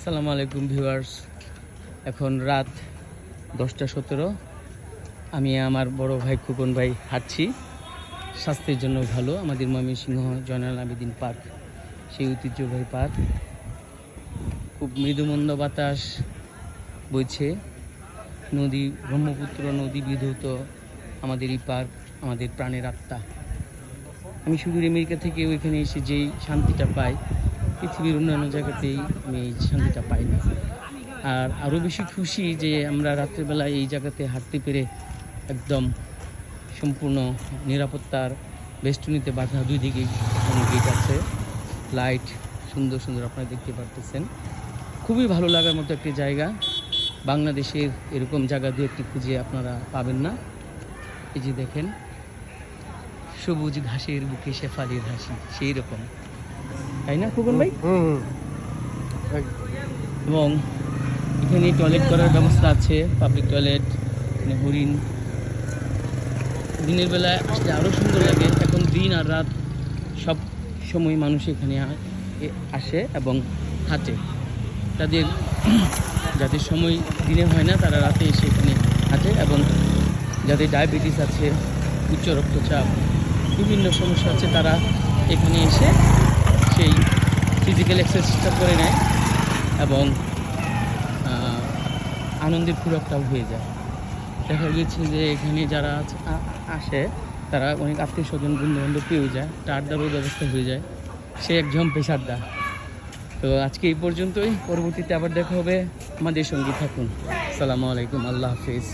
আসসালামু আলাইকুম ভিউয়ার্স। এখন রাত 10টা 17। আমি আমার বড় ভাই খোকন ভাই হাঁটছি। স্বাস্থ্যের জন্য ভালো আমাদের ময়মনসিংহ জয়নাল আবেদিন পার্ক, সেই ঐতিহ্যবাহী পার্ক। খুব মৃদুমন্দ বাতাস বইছে, নদী ব্রহ্মপুত্র নদী বিধৌত আমাদের এই পার্ক আমাদের প্রাণের আত্মা। আমি শুধু আমেরিকা থেকে ওইখানে এসে যেই শান্তিটা পাই, পৃথিবীর অন্যান্য জায়গাতেই আমি এই শান্তিটা পাই না। আর আরও বেশি খুশি যে আমরা রাত্রেবেলায় এই জায়গাতে হাঁটতে পেরে, একদম সম্পূর্ণ নিরাপত্তার বেষ্টনীতে বাঁধা, দুই দিকে গেট আছে, লাইট সুন্দর সুন্দর আপনারা দেখতে পারতেছেন। খুবই ভালো লাগার মতো একটি জায়গা। বাংলাদেশের এরকম জায়গা দিয়ে একটি খুঁজে আপনারা পাবেন না। এই যে দেখেন, সবুজ ঘাসের বুকে শেফালির হাসি, সেই রকম, তাই না খোকন ভাই? এবং এখানে টয়লেট করার ব্যবস্থা আছে, পাবলিক টয়লেট। এখানে হরিণ, দিনের বেলায় আসলে আরও সুন্দর লাগে। এখন দিন আর রাত সব সময় মানুষ এখানে আসে এবং হাঁটে। যাদের সময় দিনে হয় না, তারা রাতে এসে এখানে হাঁটে। এবং যাদের ডায়াবেটিস আছে, উচ্চ রক্তচাপ, বিভিন্ন সমস্যা আছে, তারা এখানে এসে সেই ফিজিক্যাল এক্সারসাইজটা করে নেয় এবং আনন্দের খুরাকটাও হয়ে যায়। দেখা গেছে যে এখানে যারা আসে তারা অনেক আত্মীয় স্বজন বন্ধুবান্ধব পেয়েও যায়, আড্ডারও ব্যবস্থা হয়ে যায়। সে একজন পেশাদার। তো আজকে এই পর্যন্তই, পরবর্তীতে আবার দেখা হবে। আমাদের সঙ্গে থাকুন। আসসালামু আলাইকুম, আল্লাহ হাফিজ।